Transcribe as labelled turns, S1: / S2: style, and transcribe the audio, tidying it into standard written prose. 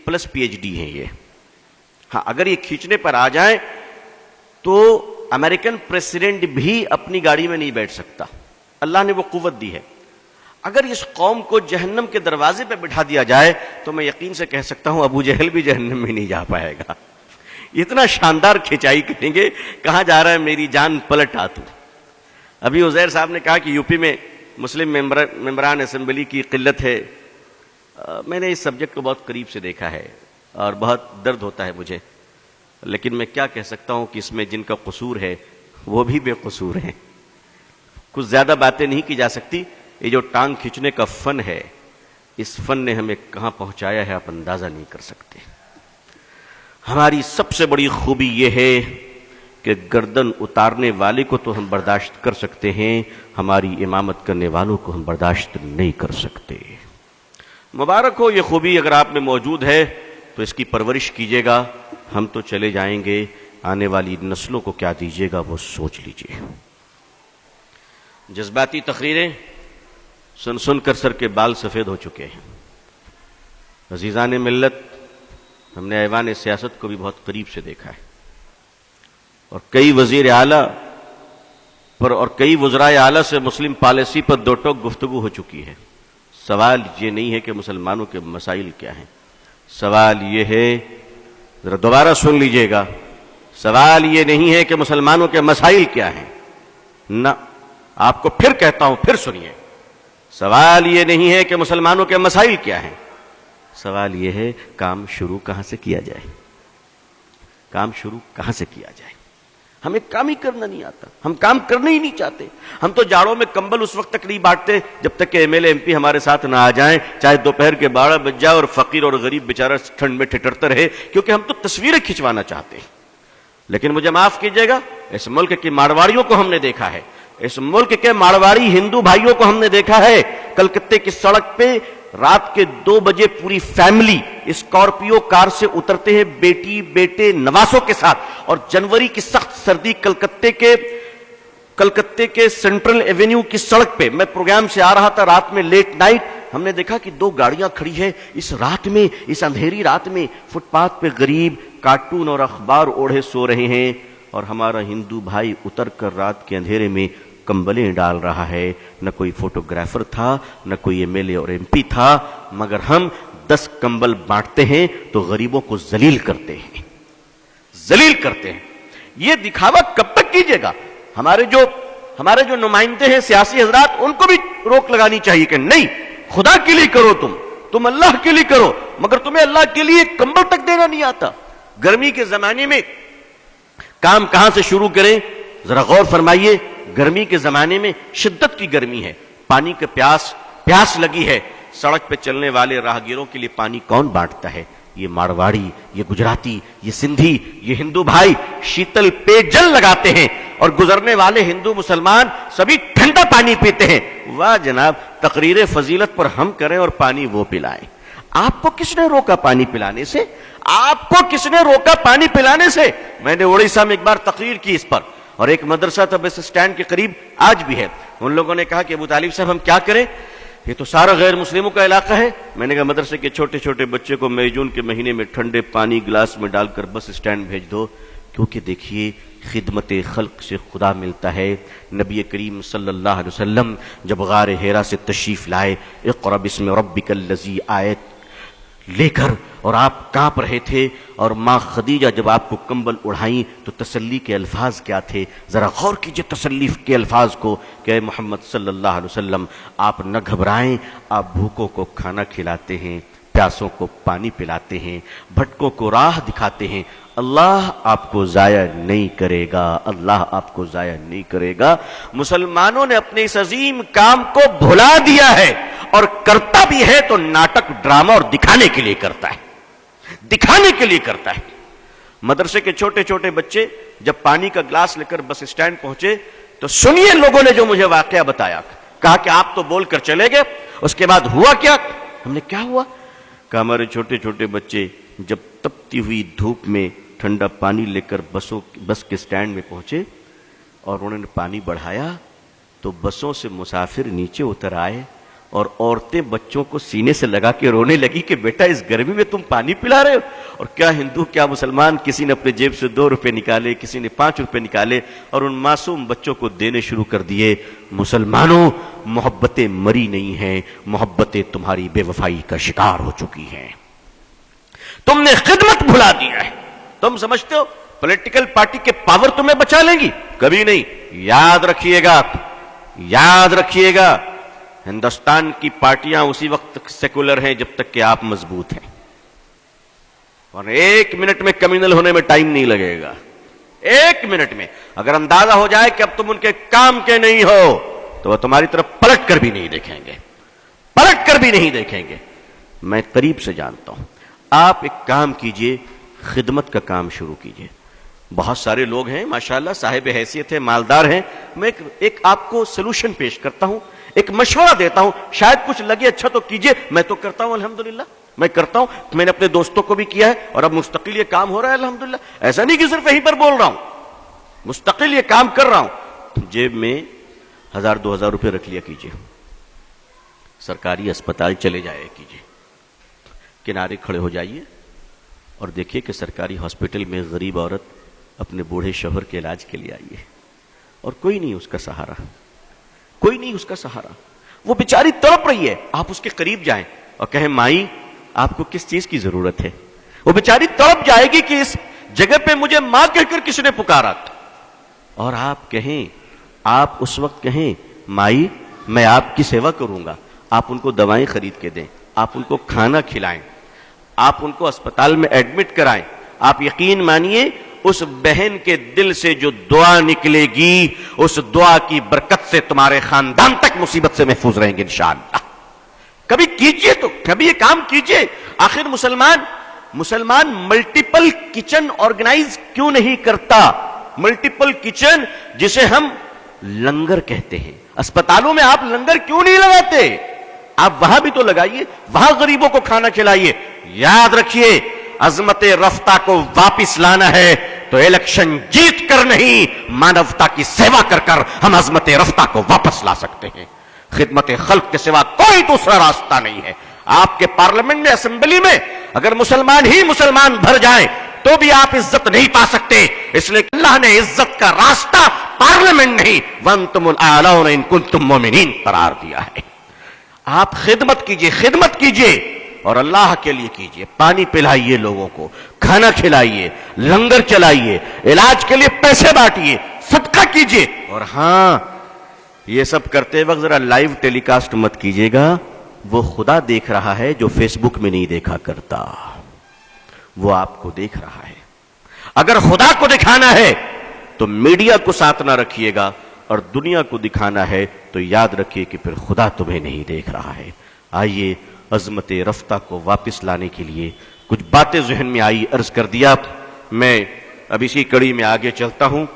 S1: Plus P H D ہیں یہ. ہاں اگر یہ کھینچنے پر آ جائیں تو امریکن پریسیڈنٹ بھی اپنی گاڑی میں نہیں بیٹھ سکتا. اللہ نے وہ قوت دی ہے. اگر اس قوم کو جہنم کے دروازے پہ بٹھا دیا جائے تو میں یقین سے کہہ سکتا ہوں ابو جہل بھی جہنم میں نہیں جا پائے گا. اتنا شاندار کھینچائی کریں گے. کہاں جا رہا ہے میری جان پلٹ آ تو. ابھی عزیر صاحب نے کہا کہ یو پی میں مسلم ممبران اسمبلی کی قلت ہے. میں نے اس سبجیکٹ کو بہت قریب سے دیکھا ہے اور بہت درد ہوتا ہے مجھے, لیکن میں کیا کہہ سکتا ہوں کہ اس میں جن کا قصور ہے وہ بھی بے قصور ہیں. کچھ زیادہ باتیں نہیں کی جا سکتی. یہ جو ٹانگ کھینچنے کا فن ہے, اس فن نے ہمیں کہاں پہنچایا ہے آپ اندازہ نہیں کر سکتے. ہماری سب سے بڑی خوبی یہ ہے کہ گردن اتارنے والے کو تو ہم برداشت کر سکتے ہیں, ہماری امامت کرنے والوں کو ہم برداشت نہیں کر سکتے. مبارک ہو یہ خوبی اگر آپ میں موجود ہے تو اس کی پرورش کیجیے گا. ہم تو چلے جائیں گے, آنے والی نسلوں کو کیا دیجیے گا وہ سوچ لیجیے. جذباتی تقریریں سن سن کر سر کے بال سفید ہو چکے ہیں. عزیزان ملت, ہم نے ایوان سیاست کو بھی بہت قریب سے دیکھا ہے اور کئی وزیر اعلیٰ پر اور کئی وزرائے اعلیٰ سے مسلم پالیسی پر دو ٹوک گفتگو ہو چکی ہے. سوال یہ نہیں ہے کہ مسلمانوں کے مسائل کیا ہیں, سوال یہ ہے, ذرا دوبارہ سن لیجئے گا, سوال یہ نہیں ہے کہ مسلمانوں کے مسائل کیا ہیں. نہ, آپ کو پھر کہتا ہوں, پھر سنیے, سوال یہ نہیں ہے کہ مسلمانوں کے مسائل کیا ہیں. سوال یہ ہے کام شروع کہاں سے کیا جائے, کام شروع کہاں سے کیا جائے. ہمیں کام ہی کرنا نہیں آتا, ہم کام کرنا ہی نہیں چاہتے. ہم تو جاڑوں میں کمبل اس وقت تک نہیں بانٹتے جب تک کہ M L A M P ہمارے ساتھ نہ آ جائیں, چاہے دوپہر کے 12 بج جائے اور فقیر اور غریب بیچارہ ٹھنڈ میں ٹھٹرتا رہے, کیونکہ ہم تو تصویریں کھنچوانا چاہتے ہیں. لیکن مجھے معاف کیجیے گا, اس ملک کے مارواڑیوں کو ہم نے دیکھا ہے, اس ملک کے مارواڑی ہندو بھائیوں کو ہم نے دیکھا ہے. کلکتے کی سڑک پہ رات کے 2 بجے پوری فیملی اسکارپیو کار سے اترتے ہیں بیٹی بیٹے نواسوں کے ساتھ, اور جنوری کی سخت سردی کلکتے کے سینٹرل ایونیو کی سڑک پہ, میں پروگرام سے آ رہا تھا رات میں لیٹ نائٹ, ہم نے دیکھا کہ 2 گاڑیاں کھڑی ہیں اس رات میں, اس اندھیری رات میں فٹ پاتھ پہ غریب کارٹون اور اخبار اوڑھے سو رہے ہیں, اور ہمارا ہندو بھائی اتر کر رات کے اندھیرے میں کمبلیں ڈال رہا ہے. نہ کوئی فوٹوگرافر تھا, نہ کوئی ایم ایل اے اور ایم پی تھا, مگر ہم 10 کمبل بانٹتے ہیں تو غریبوں کو ذلیل کرتے ہیں, ذلیل کرتے ہیں. یہ دکھاوا کب تک کیجیے گا؟ ہمارے جو نمائندے ہیں سیاسی حضرات, ان کو بھی روک لگانی چاہیے کہ نہیں, خدا کے لیے کرو, تم اللہ کے لیے کرو, مگر تمہیں اللہ کے لیے کمبل تک دینا نہیں آتا. گرمی کے زمانے میں کام کہاں سے شروع کریں؟ ذرا غور فرمائیے. گرمی کے زمانے میں شدت کی گرمی ہے, پانی کا پیاس لگی ہے. سڑک پہ چلنے والے راہگیروں کے لیے پانی کون بانٹتا ہے؟ یہ مارواڑی, یہ گجراتی, یہ سندھی, یہ ہندو بھائی شیتل پے جل لگاتے ہیں, اور گزرنے والے ہندو مسلمان سبھی ٹھنڈا پانی پیتے ہیں. واہ جناب, تقریر فضیلت پر ہم کریں اور پانی وہ پلائیں. آپ کو کس نے روکا پانی پلانے سے؟ آپ کو کس نے روکا پانی پلانے سے؟ میں نے اڑیسہ میں ایک بار تقریر کی اس پر, اور ایک مدرسہ تھا بس اسٹینڈ کے قریب, آج بھی ہے. ان لوگوں نے کہا کہ ابو طالب صاحب ہم کیا کریں, یہ تو سارا غیر مسلموں کا علاقہ ہے. میں نے کہا مدرسے کے چھوٹے چھوٹے بچے کو مئی جون کے مہینے میں ٹھنڈے پانی گلاس میں ڈال کر بس اسٹینڈ بھیج دو, کیونکہ دیکھیے خدمت خلق سے خدا ملتا ہے. نبی کریم صلی اللہ علیہ وسلم جب غار حرا سے تشریف لائے, اقرأ بسم ربک الذی آیت لے کر, اور آپ کانپ رہے تھے, اور ماں خدیجہ جب آپ کو کمبل اڑھائیں تو تسلی کے الفاظ کیا تھے؟ ذرا غور کیجئے تسلی کے الفاظ کو کہ اے محمد صلی اللہ علیہ وسلم آپ نہ گھبرائیں, آپ بھوکوں کو کھانا کھلاتے ہیں, پیاسوں کو پانی پلاتے ہیں, بھٹکوں کو راہ دکھاتے ہیں. اللہ آپ کو ضائع نہیں کرے گا, اللہ آپ کو ضائع نہیں کرے گا. مسلمانوں نے اپنے اس عظیم کام کو بھلا دیا ہے, اور کرتا بھی ہے تو ناٹک ڈرامہ اور دکھانے کے لیے کرتا ہے, دکھانے کے لیے کرتا ہے. مدرسے کے چھوٹے چھوٹے بچے جب پانی کا گلاس لے کر بس اسٹینڈ پہنچے تو سنیے لوگوں نے جو مجھے واقعہ بتایا. کہا کہ آپ تو بول کر چلے گئے, اس کے بعد ہوا کیا؟ ہم نے کیا ہوا؟ کہ ہمارے چھوٹے چھوٹے بچے جب تپتی ہوئی دھوپ میں ٹھنڈا پانی لے کر بس کے اسٹینڈ میں پہنچے اور انہوں نے پانی بڑھایا تو بسوں سے مسافر نیچے اتر آئے اور عورتیں بچوں کو سینے سے لگا کے رونے لگی کہ بیٹا اس گرمی میں تم پانی پلا رہے ہو. اور کیا ہندو کیا مسلمان، کسی نے اپنے جیب سے 2 روپے نکالے، کسی نے 5 روپے نکالے اور ان معصوم بچوں کو دینے شروع کر دیے. مسلمانوں، محبتیں مری نہیں ہیں، محبتیں تمہاری بے وفائی کا شکار ہو چکی ہیں. تم نے خدمت بھلا دیا ہے. تم سمجھتے ہو پولیٹیکل پارٹی کے پاور تمہیں بچا لیں گی؟ کبھی نہیں. یاد رکھیے گا، یاد رکھیے گا، ہندوستان کی پارٹیاں اسی وقت تک سیکولر ہیں جب تک کہ آپ مضبوط ہیں، اور 1 منٹ میں کمیونل ہونے میں ٹائم نہیں لگے گا. 1 منٹ میں اگر اندازہ ہو جائے کہ اب تم ان کے کام کے نہیں ہو تو وہ تمہاری طرف پلٹ کر بھی نہیں دیکھیں گے، پلٹ کر بھی نہیں دیکھیں گے. میں قریب سے جانتا ہوں. آپ ایک کام کیجئے، خدمت کا کام شروع کیجئے. بہت سارے لوگ ہیں ماشاءاللہ، صاحب حیثیت ہیں، مالدار ہیں. میں ایک آپ کو سلوشن پیش کرتا ہوں، ایک مشورہ دیتا ہوں، شاید کچھ لگے اچھا تو کیجئے. میں تو کرتا ہوں الحمدللہ، میں کرتا ہوں. میں نے اپنے دوستوں کو بھی کیا ہے اور اب مستقل یہ کام ہو رہا ہے الحمدللہ. ایسا نہیں کہ صرف یہیں پر بول رہا ہوں، مستقل یہ کام کر رہا ہوں. جیب میں 1000-2000 روپے رکھ لیا کیجئے، سرکاری اسپتال چلے جایا کیجئے، کنارے کھڑے ہو جائیے اور دیکھیے کہ سرکاری ہاسپٹل میں غریب عورت اپنے بوڑھے شوہر کے علاج کے لیے آئی ہے اور کوئی نہیں اس کا سہارا، کوئی نہیں اس کا سہارا. وہ بیچاری تڑپ رہی ہے، آپ اس کے قریب جائیں اور کہیں مائی آپ کو کس چیز کی ضرورت ہے. وہ بیچاری تڑپ جائے گی کہ اس جگہ پہ مجھے ماں کہہ کر کس نے پکارا. اور آپ کہیں، آپ اس وقت کہیں مائی میں آپ کی سیوا کروں گا. آپ ان کو دوائیں خرید کے دیں، آپ ان کو کھانا کھلائیں، آپ ان کو اسپتال میں ایڈمٹ کرائیں. آپ یقین مانیے اس بہن کے دل سے جو دعا نکلے گی، اس دعا کی برکت سے تمہارے خاندان تک مصیبت سے محفوظ رہیں گے انشاءاللہ. کبھی کیجئے تو کبھی یہ کام کیجئے. آخر مسلمان ملٹیپل کچن آرگنائز کیوں نہیں کرتا؟ ملٹیپل کچن جسے ہم لنگر کہتے ہیں. اسپتالوں میں آپ لنگر کیوں نہیں لگاتے؟ آپ وہاں بھی تو لگائیے، وہاں غریبوں کو کھانا کھلائیے. یاد رکھیے، عظمت رفتہ کو واپس لانا ہے تو الیکشن جیت کر نہیں، مانوتا کی سیوا کر کر ہم عظمت رفتہ کو واپس لا سکتے ہیں. خدمت خلق کے سوا کوئی دوسرا راستہ نہیں ہے. آپ کے پارلیمنٹ میں، اسمبلی میں اگر مسلمان ہی مسلمان بھر جائیں تو بھی آپ عزت نہیں پا سکتے، اس لیے اللہ نے عزت کا راستہ پارلیمنٹ نہیں وَأَنْتُمُ الْأَعْلَوْنَ إِن كُنتُم مُؤْمِنِينَ قرار دیا ہے. آپ خدمت کیجئے، خدمت کیجئے اور اللہ کے لیے کیجئے. پانی پلائیے لوگوں کو، کھانا کھلائیے، لنگر چلائیے، علاج کے لیے پیسے بانٹیے، صدقہ کیجئے. اور ہاں، یہ سب کرتے وقت ذرا لائیو ٹیلی کاسٹ مت کیجئے گا. وہ خدا دیکھ رہا ہے جو فیس بک میں نہیں دیکھا کرتا، وہ آپ کو دیکھ رہا ہے. اگر خدا کو دکھانا ہے تو میڈیا کو ساتھ نہ رکھیے گا، اور دنیا کو دکھانا ہے تو یاد رکھیے کہ پھر خدا تمہیں نہیں دیکھ رہا ہے. آئیے عظمت رفتہ کو واپس لانے کے لیے کچھ باتیں ذہن میں آئی، عرض کر دیا. میں اب اسی کڑی میں آگے چلتا ہوں.